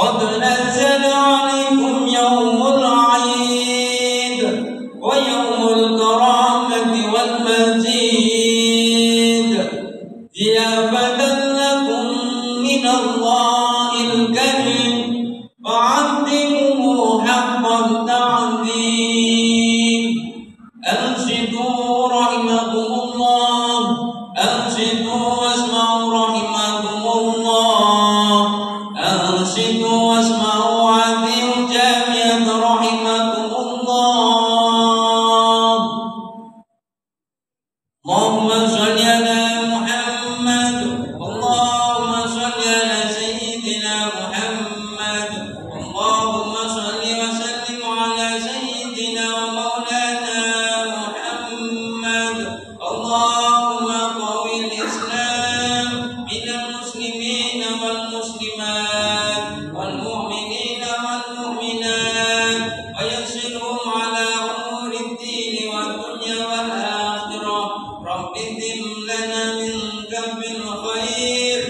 قد نزل عليكم يوم العيد ويوم الكرامة والمزيد ضيافة لكم من الله الكريم فعظموه حق التعظيم أنصتوا رحمكم الله أنصتوا واسمعوا رحمكم الله أنصتوا واسمعوا وأطيعوا الجامعة رحمكم الله اللهم صل على محمد اللهم صل على سيدنا محمد اللهم صل وسلم على سيدنا ومولانا محمد اللهم قو الإسلام من المسلمين والمسلمات والمؤمنين والمؤمنات ويسرهم على أمور الدين والدنيا والآخرة رب ذم لنا منك بالخير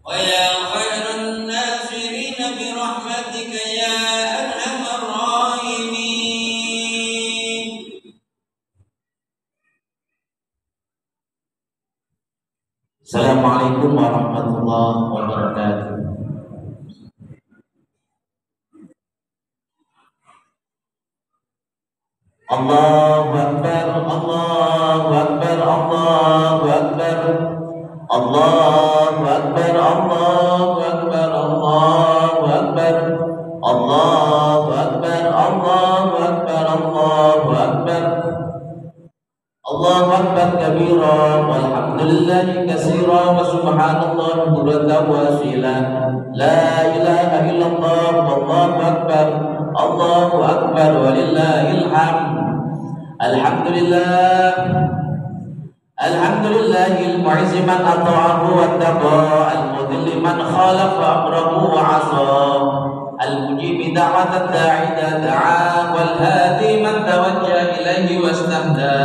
ويا خير الناصرين برحمتك يا أرحم الراحمين. Assalamualaikum warahmatullahi wabarakatuh. Allahu Akbar, Allahu Akbar, Allahu Akbar, Allahu Akbar, Allahu Akbar, Allahu Akbar, Allahu Akbar, Allahu Akbar, Allahu Akbar. Allahu Akbar kabira walhamdulillahi katsira wa subhanallahi bukratan wa asila. La ilaha illallah wallahu akbar. Allahu akbar walillahil hamd. Alhamdulillah. Alhamdulillahil mu'izzi man ata'ahu wattaqa al-mudhilli man khalafa amrahu wa 'asa. المجيب دعوة الداعي دعا والهادي من توجه إليه واستهدى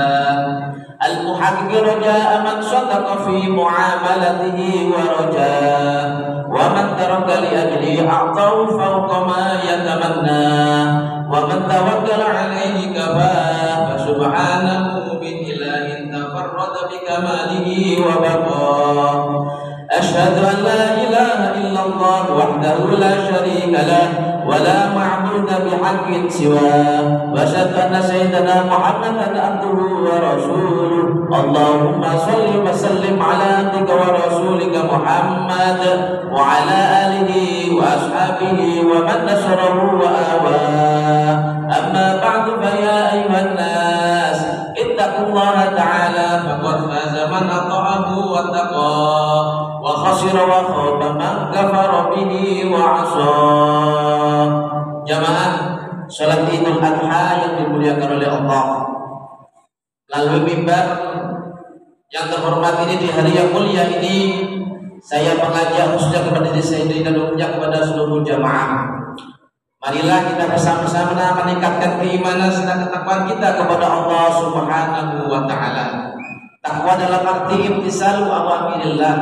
المحقق رجاء من صدق في معاملته ورجاه ومن ترك لأجله أعطاه فوق ما يتمنى ومن توكل عليه كفاه فسبحانه بالإله تفرد بكماله وبقاه أشهد أن لا إله إلا الله وحده لا شريك له ولا معبود بحق سواه وأشهد أن سيدنا محمدا عبده ورسوله اللهم صل وسلم على عبدك ورسولك محمد وعلى آله وأصحابه ومن نصره وآواه أما بعد فيا أيها الناس اتقوا الله تعالى فقد فاز من أطاعه واتقاه وخسر وخاب من كفر به وعصاه. Jamaah salat Idul Adha yang dimuliakan oleh Allah, lalu mimbar yang terhormat ini di hari yang mulia ini, saya mengajak khususnya kepada diri saya dan umumnya kepada seluruh jamaah. Marilah kita bersama-sama meningkatkan keimanan serta ketakwaan kita kepada Allah Subhanahu wa taala. Takwa dalam arti imtisalu awamirillah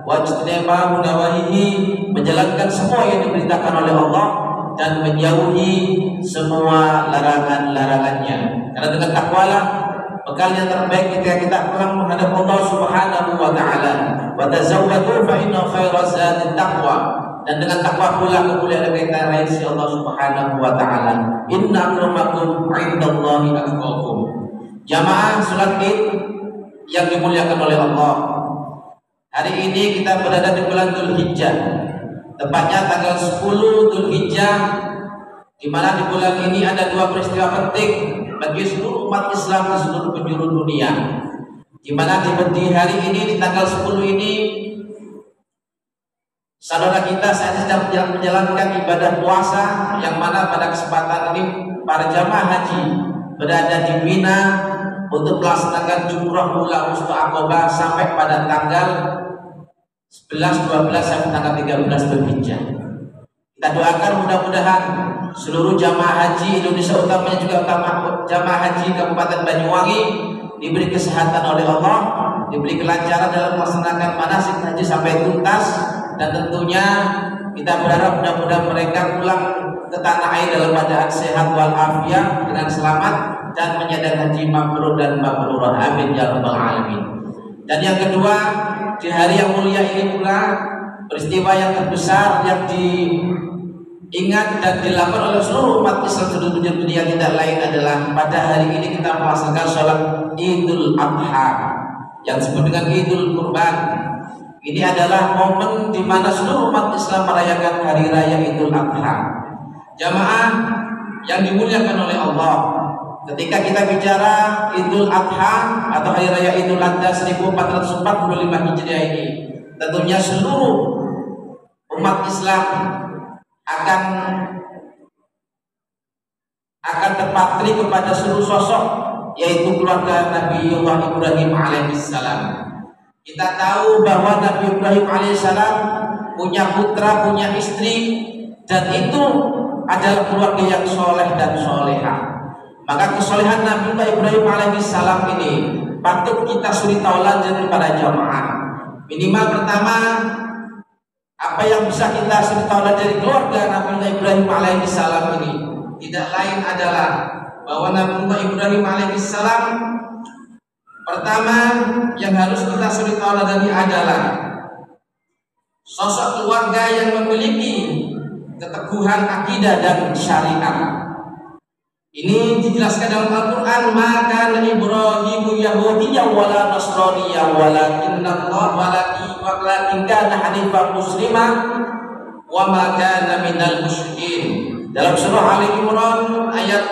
wa ijtinabu nawahihi, menjalankan semua yang diperintahkan oleh Allah dan menjauhi semua larangan-larangannya. Karena dengan takwalah bekal yang terbaik ketika kita pulang menghadap Allah Subhanahu wa taala. Wa tazawwadu fa inna khairaz zadi taqwa. Dan dengan takwa pula kemuliaan kita raih si Allah Subhanahu wa taala. Inna akramakum 'indallahi atqakum. Jamaah salat Id yang dimuliakan oleh Allah. Hari ini kita berada di bulan Dzulhijjah. Tepatnya tanggal 10 Dzulhijjah, di mana di bulan ini ada dua peristiwa penting bagi seluruh umat Islam di seluruh penjuru dunia. Di mana di hari ini di tanggal 10 ini saudara kita saat sedang menjalankan ibadah puasa, yang mana pada kesempatan ini para jamaah haji berada di Mina untuk melaksanakan jumrah ula wusta Aqabah sampai pada tanggal 11, 12 sampai tanggal 13 Dzulhijjah. Kita doakan mudah-mudahan seluruh jamaah haji Indonesia, utamanya juga jamaah haji Kabupaten Banyuwangi, diberi kesehatan oleh Allah, diberi kelancaran dalam melaksanakan manasik haji sampai tuntas, dan tentunya Kita berharap mudah-mudahan mereka pulang ke tanah air dalam keadaan sehat walafiat dengan selamat dan menyadari haji mabrur dan mabrurah. Amin ya rabbal alamin. Dan yang kedua, di hari yang mulia ini pula peristiwa yang terbesar yang diingat dan dilakukan oleh seluruh umat Islam seluruh dunia tidak lain adalah pada hari ini kita melaksanakan sholat Idul Adha yang disebut dengan Idul Kurban. Ini adalah momen di mana seluruh umat Islam merayakan hari raya Idul Adha. Jamaah yang dimuliakan oleh Allah, ketika kita bicara Idul Adha atau hari raya Idul Adha 1445 Hijriah ini, tentunya seluruh umat Islam akan terpatri kepada seluruh sosok, yaitu keluarga Nabiullah Ibrahim alaihissalam. Kita tahu bahwa Nabi Ibrahim alaihissalam punya putra, punya istri, dan itu adalah keluarga yang soleh dan soleha. Maka kesolehan Nabi Ibrahim alaihissalam ini patut kita suri tauladan kepada jamaah. Minimal pertama, apa yang bisa kita suri tauladan dari keluarga Nabi Ibrahim alaihissalam ini tidak lain adalah bahwa Nabi Ibrahim alaihissalam pertama yang harus kita suri tauladani adalah sosok keluarga yang memiliki keteguhan akidah dan syariat. Ini dijelaskan dalam Al-Quran, maka Ibrahim Yahudiyya wala Nasraniyya walakin kana hanifan muslimah wa ma kana minal musyrikin. Dalam surah Ali Imran ayat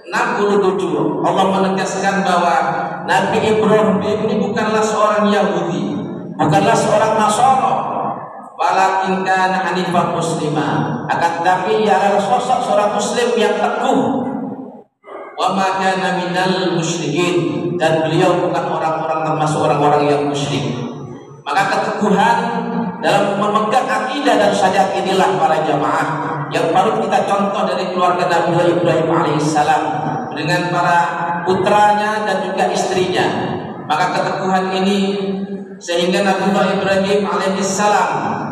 67 Allah menegaskan bahwa Nabi Ibrahim ini bukanlah seorang Yahudi, bukanlah seorang Nasara, walakin kana hanifan muslimah, akan tetapi ia adalah sosok seorang muslim yang teguh, wa ma kana minal musyrikin, dan beliau bukan orang-orang termasuk orang-orang yang musyrik. Maka keteguhan dalam memegang akidah dan syariat inilah para jamaah yang baru kita contoh dari keluarga Nabi Ibrahim alaihissalam dengan para putranya dan juga istrinya. Maka keteguhan ini sehingga Nabi Ibrahim alaihissalam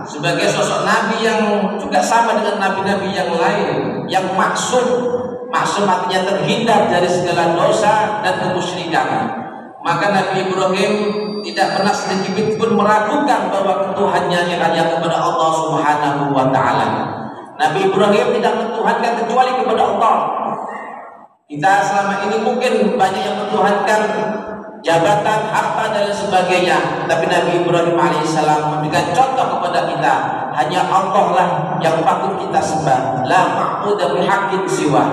sebagai sosok nabi yang juga sama dengan nabi-nabi yang lain yang maksum artinya terhindar dari segala dosa dan kemusyrikan. Maka Nabi Ibrahim tidak pernah sedikit pun meragukan bahwa ketuhannya hanya kepada Allah Subhanahu wa taala. Nabi Ibrahim tidak mentuhankan kecuali kepada Allah. Kita selama ini mungkin banyak yang mentuhankan jabatan, harta dan sebagainya, tapi Nabi Ibrahim alaihissalam memberikan contoh kepada kita, hanya Allah lah yang patut kita sembah, la ma'budu bihaqqin siwa.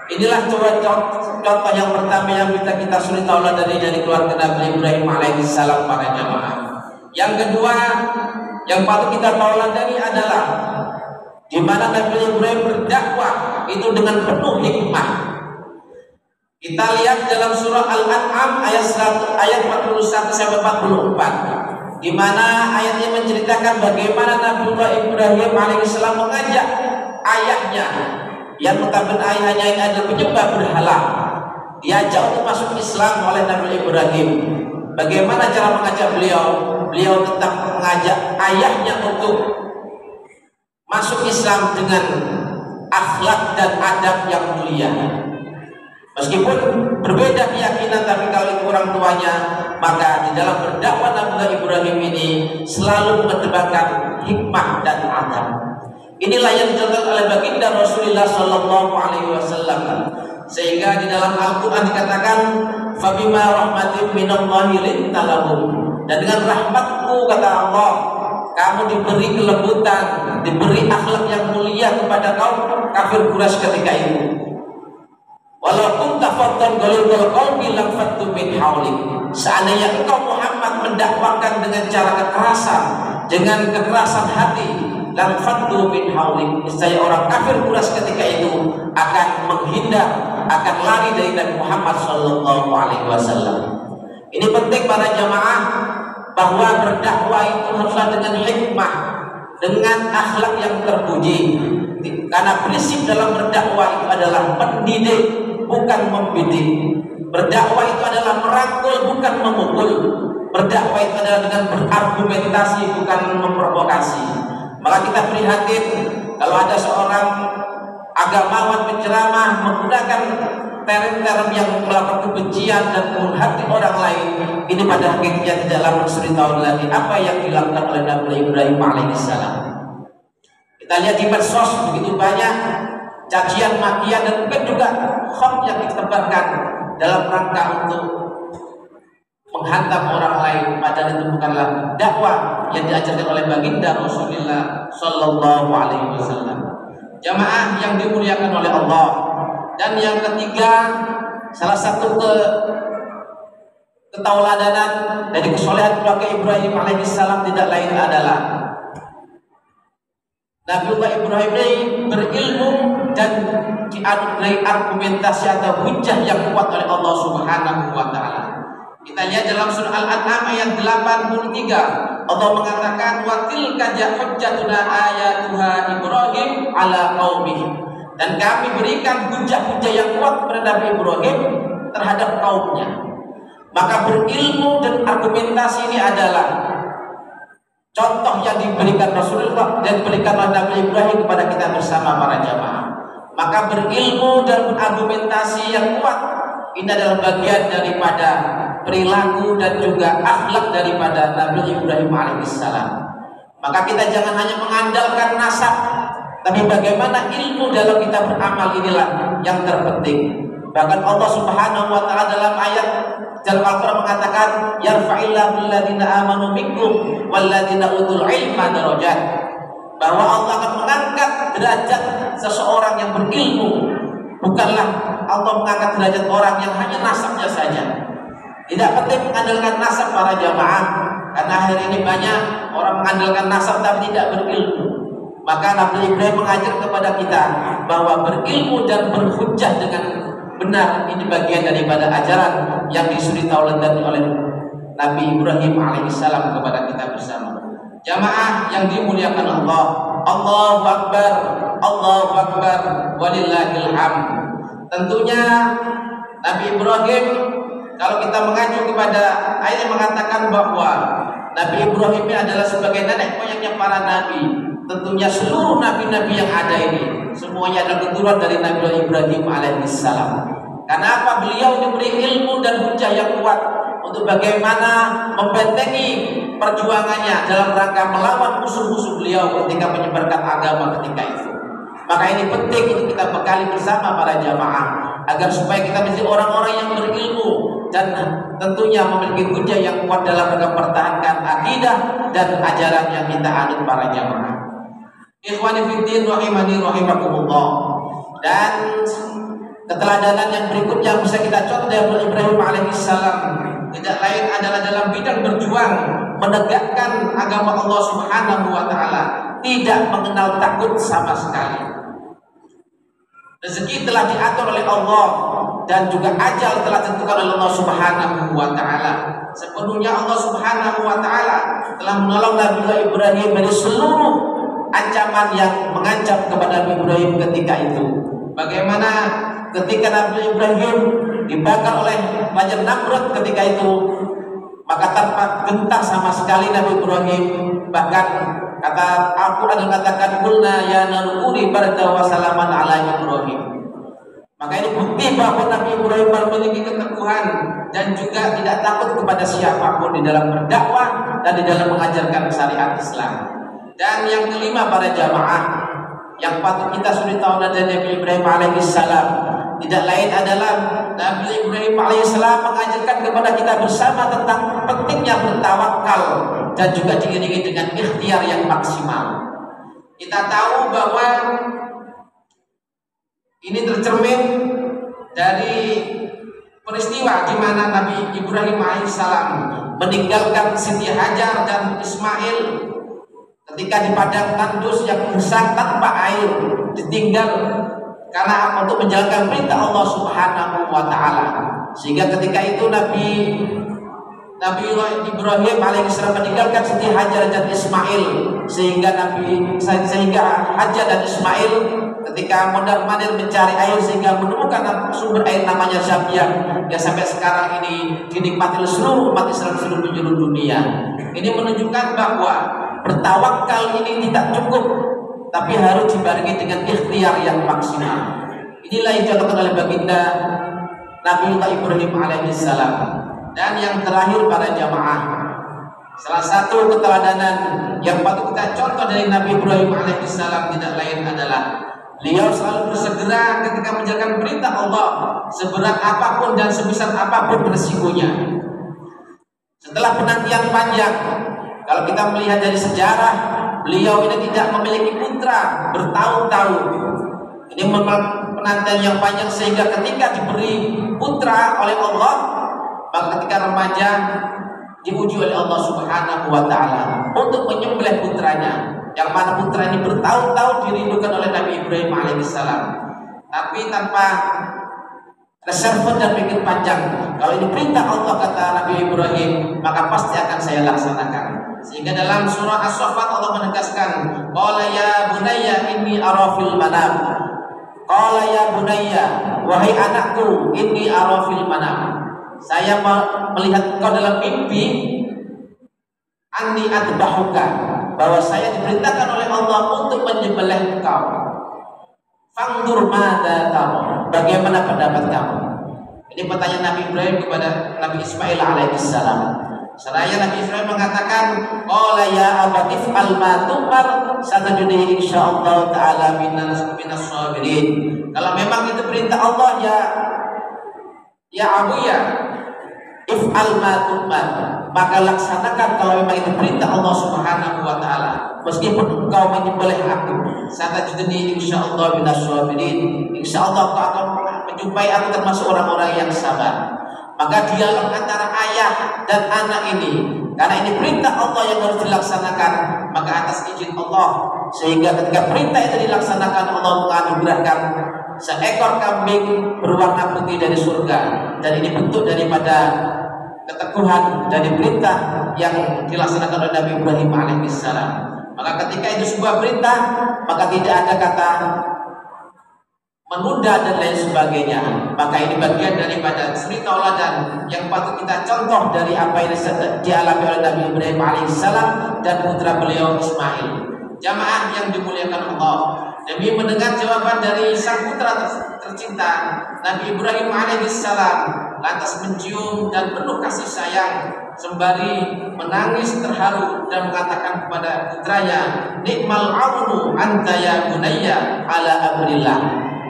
Inilah contoh yang pertama yang bisa kita suri tauladani dari keluarga Nabi Ibrahim alaihissalam para jamaah. Yang kedua yang patut kita tauladani adalah di mana Nabi Ibrahim berdakwah itu dengan penuh hikmah. Kita lihat dalam surah Al-An'am ayat 41 sampai 44, di mana ayatnya menceritakan bagaimana Nabi Ibrahim alaihissalam mengajak ayahnya yang notabene ayahnya yang adalah penyembah berhala, diajak untuk masuk Islam oleh Nabi Ibrahim. Bagaimana cara mengajak beliau? Beliau tetap mengajak ayahnya untuk masuk Islam dengan akhlak dan adab yang mulia. Meskipun berbeda keyakinan, tapi kalau itu orang tuanya, maka di dalam berdakwah Nabi Ibrahim ini selalu mengedepankan hikmah dan adab. Inilah yang dicontohkan oleh baginda Rasulullah Sallallahu Alaihi Wasallam. Sehingga di dalam Al-Quran dikatakan, "Fabima rahmatin minallahi linta lahum." Dan dengan rahmatku, kata Allah, kamu diberi kelembutan, diberi akhlak yang mulia kepada kaum kafir Quraisy ketika itu. Walaupun tafaddan ghalibul qalbi lam fattu min haulik. Seandainya engkau Muhammad mendakwakan dengan cara kekerasan, dengan kekerasan hati, lam fattu min haulik, niscaya orang kafir Quraisy ketika itu akan menghindar, akan lari dari Nabi Muhammad sallallahu alaihi wasallam. Ini penting para jamaah, bahwa berdakwah itu haruslah dengan hikmah, dengan akhlak yang terpuji. Karena prinsip dalam berdakwah itu adalah mendidik, bukan membidik. Berdakwah itu adalah merangkul, bukan memukul. Berdakwah itu adalah dengan berargumentasi, bukan memprovokasi. Maka kita prihatin kalau ada seorang agamawan penceramah menggunakan term-term yang melakukan kebencian dan menghati orang lain. Ini pada hakikatnya tidaklah menceritakan lagi apa yang dilakukan oleh Nabi Ibrahim alaihissalam. Kita lihat di medsos begitu banyak cacian, makian, dan mungkin juga hoax yang ditebarkan dalam rangka untuk menghantam orang lain, padahal itu bukanlah dakwah yang diajarkan oleh baginda Rasulullah Sallallahu Alaihi Wasallam. Jamaah yang dimuliakan oleh Allah. Dan yang ketiga, salah satu ketauladanan dari kesolehan keluarga Ibrahim alaihissalam tidak lain adalah Nabiullah Ibrahim ini berilmu dan dianugerahi argumentasi atau hujjah yang kuat oleh Allah Subhanahu wa taala. Kita lihat dalam surah Al-An'am ayat 83, Allah mengatakan wa tilka hujjatuna ayatuha Ibrahim ala qaumihi. Dan kami berikan hujjah-hujjah yang kuat kepada Nabi Ibrahim terhadap kaumnya. Maka berilmu dan argumentasi ini adalah contoh yang diberikan Rasulullah dan diberikan oleh Nabi Ibrahim kepada kita bersama para jamaah. Maka berilmu dan berargumentasi yang kuat ini adalah bagian daripada perilaku dan juga akhlak daripada Nabi Ibrahim alaihissalam. Maka kita jangan hanya mengandalkan nasab, tapi bagaimana ilmu dalam kita beramal inilah yang terpenting. Bahkan Allah Subhanahu wa taala dalam ayat dalam Al-Qur'an mengatakan yarfa'illahu alladziina aamanu minkum walladziina utul ilma darajat. Bahwa Allah akan mengangkat derajat seseorang yang berilmu. Bukanlah Allah mengangkat derajat orang yang hanya nasabnya saja. Tidak penting mengandalkan nasab para jamaah, karena hari ini banyak orang mengandalkan nasab tapi tidak berilmu. Maka Nabi Ibrahim mengajar kepada kita bahwa berilmu dan berhujjah dengan benar ini bagian daripada ajaran yang disuruh tauladan oleh Nabi Ibrahim alaihissalam kepada kita bersama. Jamaah yang dimuliakan Allah, Allahu Akbar, Allahu Akbar, walillahil hamd. Tentunya Nabi Ibrahim, kalau kita mengacu kepada ayat yang mengatakan bahwa Nabi Ibrahim ini adalah sebagai nenek moyangnya para nabi. Tentunya seluruh nabi-nabi yang ada ini semuanya adalah keturunan dari Nabi Ibrahim alaihissalam. Karena apa? Beliau diberi ilmu dan hujah yang kuat untuk bagaimana membentengi perjuangannya dalam rangka melawan musuh-musuh beliau ketika menyebarkan agama ketika itu. Maka ini penting untuk kita bekali bersama para jamaah agar supaya kita menjadi orang-orang yang berilmu dan tentunya memiliki hujah yang kuat dalam rangka mempertahankan akidah dan ajaran yang kita anut para jamaah. Ikhwani fiddin rahimani rahimakumullah. Dan keteladanan yang berikutnya yang bisa kita contoh dari Ibrahim alaihissalam tidak lain adalah dalam bidang berjuang menegakkan agama Allah Subhanahu wa taala, tidak mengenal takut sama sekali. Rezeki telah diatur oleh Allah dan juga ajal telah ditentukan oleh Allah Subhanahu wa taala. Sepenuhnya Allah Subhanahu wa taala telah menolong Nabi Ibrahim dari seluruh ancaman yang mengancam kepada Nabi Ibrahim ketika itu. Bagaimana ketika Nabi Ibrahim dibakar oleh Raja Namrud ketika itu, maka tanpa gentar sama sekali Nabi Ibrahim, bahkan kata Al-Quran mengatakan qulna ya narukuni barda wa salaman ala Ibrahim. Maka ini bukti bahwa Nabi Ibrahim memiliki keteguhan dan juga tidak takut kepada siapapun di dalam berdakwah dan di dalam mengajarkan syariat Islam. Dan yang kelima para jamaah yang patut kita suri tahu dari Nabi Ibrahim alaihissalam tidak lain adalah Nabi Ibrahim alaihissalam mengajarkan kepada kita bersama tentang pentingnya bertawakal dan juga diiringi dengan ikhtiar yang maksimal. Kita tahu bahwa ini tercermin dari peristiwa di mana Nabi Ibrahim alaihissalam meninggalkan Siti Hajar dan Ismail ketika di padang tandus yang besar tanpa air, ditinggal karena untuk menjalankan perintah Allah Subhanahu wa taala. Sehingga ketika itu Nabi Ibrahim alaihissalam meninggalkan Siti Hajar dan Ismail, sehingga Hajar dan Ismail ketika mondar-mandir mencari air sehingga menemukan sumber air namanya Zamzam yang sampai sekarang ini dinikmati oleh seluruh umat Islam seluruh penjuru dunia. Ini menunjukkan bahwa bertawakal ini tidak cukup, tapi harus dibarengi dengan ikhtiar yang maksimal. Inilah yang dicontohkan oleh baginda Nabi Ibrahim alaihissalam. Dan yang terakhir para jamaah, salah satu keteladanan yang patut kita contoh dari Nabi Ibrahim alaihissalam tidak lain adalah beliau selalu bersegera ketika menjalankan perintah Allah, seberat apapun dan sebesar apapun resikonya. Setelah penantian panjang, kalau kita melihat dari sejarah, beliau ini tidak memiliki putra bertahun-tahun. Ini penantian yang panjang sehingga ketika diberi putra oleh Allah, maka ketika remaja diuji oleh Allah Subhanahu wa taala untuk menyembelih putranya, yang mana putra ini bertahun-tahun dirindukan oleh Nabi Ibrahim alaihissalam, tapi tanpa reserve dan pikir panjang. Kalau ini perintah Allah, kata Nabi Ibrahim, maka pasti akan saya laksanakan. Sehingga dalam surah As-Saffat Allah menegaskan, qala ya bunayya inni ara fil manam. Qala ya bunayya, wahai anakku, inni ara fil manam. Saya melihat engkau dalam mimpi, anni adbahuka, bahwa saya diperintahkan oleh Allah untuk menyembelih engkau. Fangdur madza tara, bagaimana pendapat kamu? Ini pertanyaan Nabi Ibrahim kepada Nabi Ismail alaihissalam. Seraya Nabi Ibrahim mengatakan, qala ya abatif al ma tumar satajuni insyaallah taala minas sabirin. Kalau memang itu perintah Allah, ya abuya if'al ma tumar, maka laksanakan kalau memang itu perintah Allah Subhanahu wa taala. Meskipun engkau menyembelih aku, satajuni insyaallah minas sabirin, insyaallah kau akan menjumpai aku termasuk orang-orang yang sabar. Maka dialog antara ayah dan anak ini, karena ini perintah Allah yang harus dilaksanakan, maka atas izin Allah, sehingga ketika perintah itu dilaksanakan, Allah menganugerahkan seekor kambing berwarna putih dari surga. Dan ini bentuk daripada keteguhan dari perintah yang dilaksanakan oleh Nabi Ibrahim alaihissalam. Maka ketika itu sebuah perintah, maka tidak ada kata menunda dan lain sebagainya. Maka ini bagian daripada suri tauladan yang patut kita contoh dari apa yang dialami oleh Nabi Ibrahim alaihissalam dan putra beliau Ismail. Jamaah yang dimuliakan Allah, demi mendengar jawaban dari sang putra tercinta Nabi Ibrahim alaihissalam, lantas mencium dan penuh kasih sayang sembari menangis terharu dan mengatakan kepada putranya, nikmal aunu anta ya bunayya ala amrillah,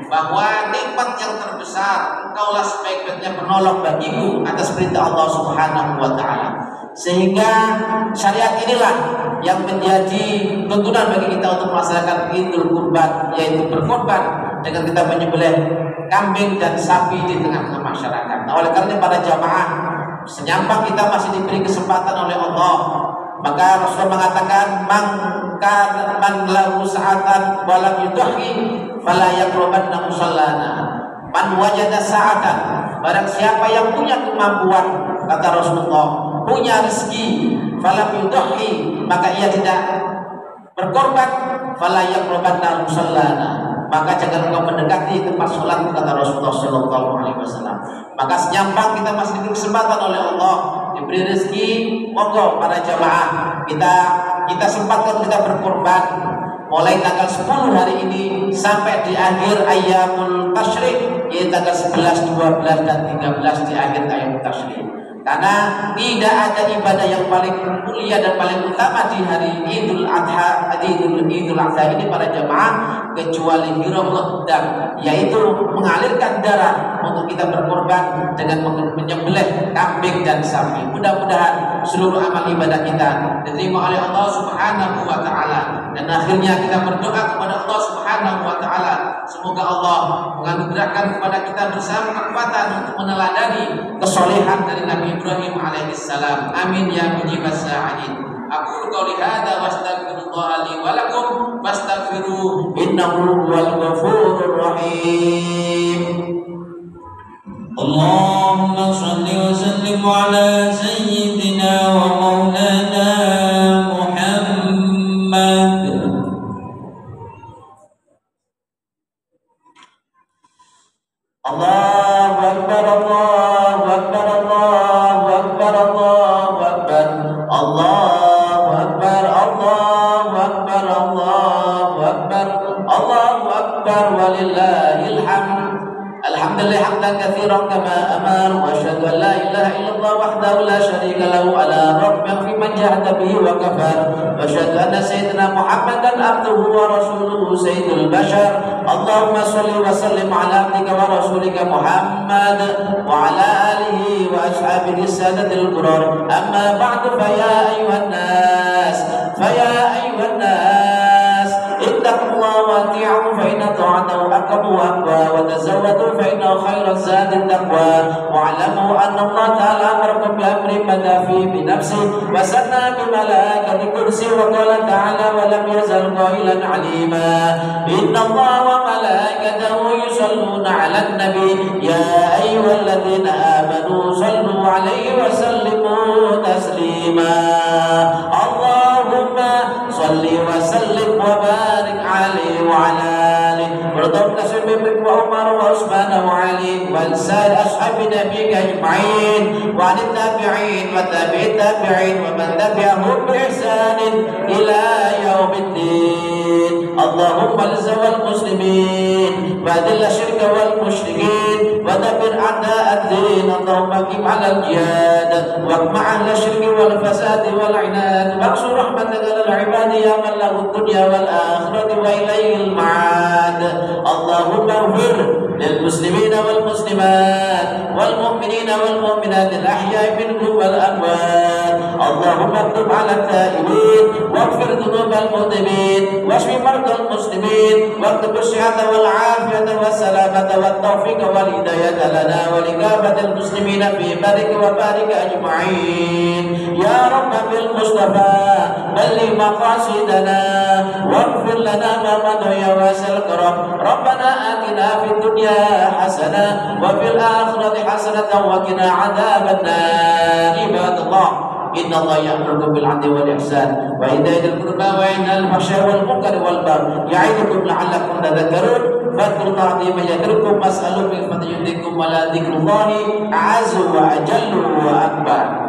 bahwa nikmat yang terbesar engkaulah sebaik-baiknya penolong bagiku atas perintah Allah Subhanahu wa taala. Sehingga syariat inilah yang menjadi tuntunan bagi kita untuk melaksanakan Idul Kurban, yaitu berkorban dengan kita menyembelih kambing dan sapi di tengah-tengah masyarakat. Nah, oleh karena para jamaah, senyampang kita masih diberi kesempatan oleh Allah, maka Rasulullah mengatakan, man lahu sa'atan wa lam yudhi fala yaqrabanna musallana. Man wajada sa'atan, barang siapa yang punya kemampuan, kata Rasulullah, punya rezeki, fala yudhi, maka ia tidak berkorban, fala yaqrabanna musallana, maka jangan engkau mendekati tempat sholatku, kata Rasulullah SAW. Maka senyampang kita masih diberi kesempatan oleh Allah, diberi rezeki, monggo para jamaah kita sempatkan kita berkorban mulai tanggal 10 hari ini sampai di akhir Ayyamul Tasyrik, yaitu tanggal 11, 12 dan 13 di akhir Ayyamul Tasyrik. Karena tidak ada ibadah yang paling mulia dan paling utama di hari Idul Adha, Idul Adha ini para jamaah, kecuali hirauh dam, yaitu mengalirkan darah untuk kita berkorban dengan menyembelih kambing dan sapi. Mudah-mudahan seluruh amal ibadah kita diterima oleh Allah Subhanahu wa taala, dan akhirnya kita berdoa kepada Allah Subhanahu wa taala, semoga Allah menganugerahkan kepada kita bersama kekuatan untuk meneladani kesolehan dari Nabi Ibrahim alaihissalam. Amin ya mujibas sa'idin. Aku qauli hadza wa astaghfirullah li wa lakum fastaghfiru innahu huwal ghafurur rahim. Allahumma shalli wa sallim ala sayyidina wa maulana Muhammad. Allahu akbar, Allahu akbar, Allahu akbar, Allahu akbar, Allahu akbar, Allah أكبر ولله الحمد. الحمد لله حمدا كثيرا كما أمر، وأشهد أن لا إله إلا الله وحده لا شريك له على الرغم في من جحد به وكفر، وأشهد أن سيدنا محمدا عبده ورسوله سيد البشر. اللهم صل وسلم على عبدك ورسولك محمد وعلى آله وأصحابه السادة الغرار. أما بعد فيا أيها الناس اتقوا الله واطيعوا فإن طاعته أقرب وأقوى، وتزودوا فإنه خير الزاد التقوى، واعلموا أن الله تعالى أمركم بأمر بدأ فيه بنفسه وثنى بملائكة كرسي، وقال تعالى ولم يزل قائلا عليما إن الله وملائكته يصلون على النبي يا أيها الذين آمنوا صلوا عليه وسلموا تسليما. اللهم صل وسلم وبارك عليه وعلى آله وارض عن وعمر وعثمان وعلي وسائر أصحاب نبيك أجمعين وعن التابعين وتابع التابعين ومن تبعهم بإحسان إلى يوم الدين. اللهم الزم المسلمين وأذل الشرك والمشركين ودبر أعداء الدين. اللهم اقم على الجهاد واقمع أهل الشرك والفساد والعناد، واقصر رحمتك على العباد يا من له الدنيا والآخرة وإليه المعاد. اللهم اغفر للمسلمين والمسلمات والمؤمنين والمؤمنات الأحياء منهم والأموات. اللهم اكتب على التائبين واغفر ذنوب المذنبين واشف مرضى المسلمين واكتب الصحة والعافية والسلامة والتوفيق والهداية لنا ولكافة المسلمين في بارك وبارك أجمعين. يا رب بالمصطفى بلغ مقاصدنا واغفر لنا ما مضى يا واسع الكرم. ربنا آتنا في الدنيا حسنة وفي الآخرة حسنة وقنا عذاب النار. عباد الله إن الله يأمركم بالعدل والإحسان وإيتاء ذي القربى وينهى عن الفحشاء والمنكر والبغي يعظكم لعلكم تذكرون. فاذكروا الله العظيم يذكركم واسألوه من فضله يؤتكم، ولا ذكر الله أعز وأجل وأكبر.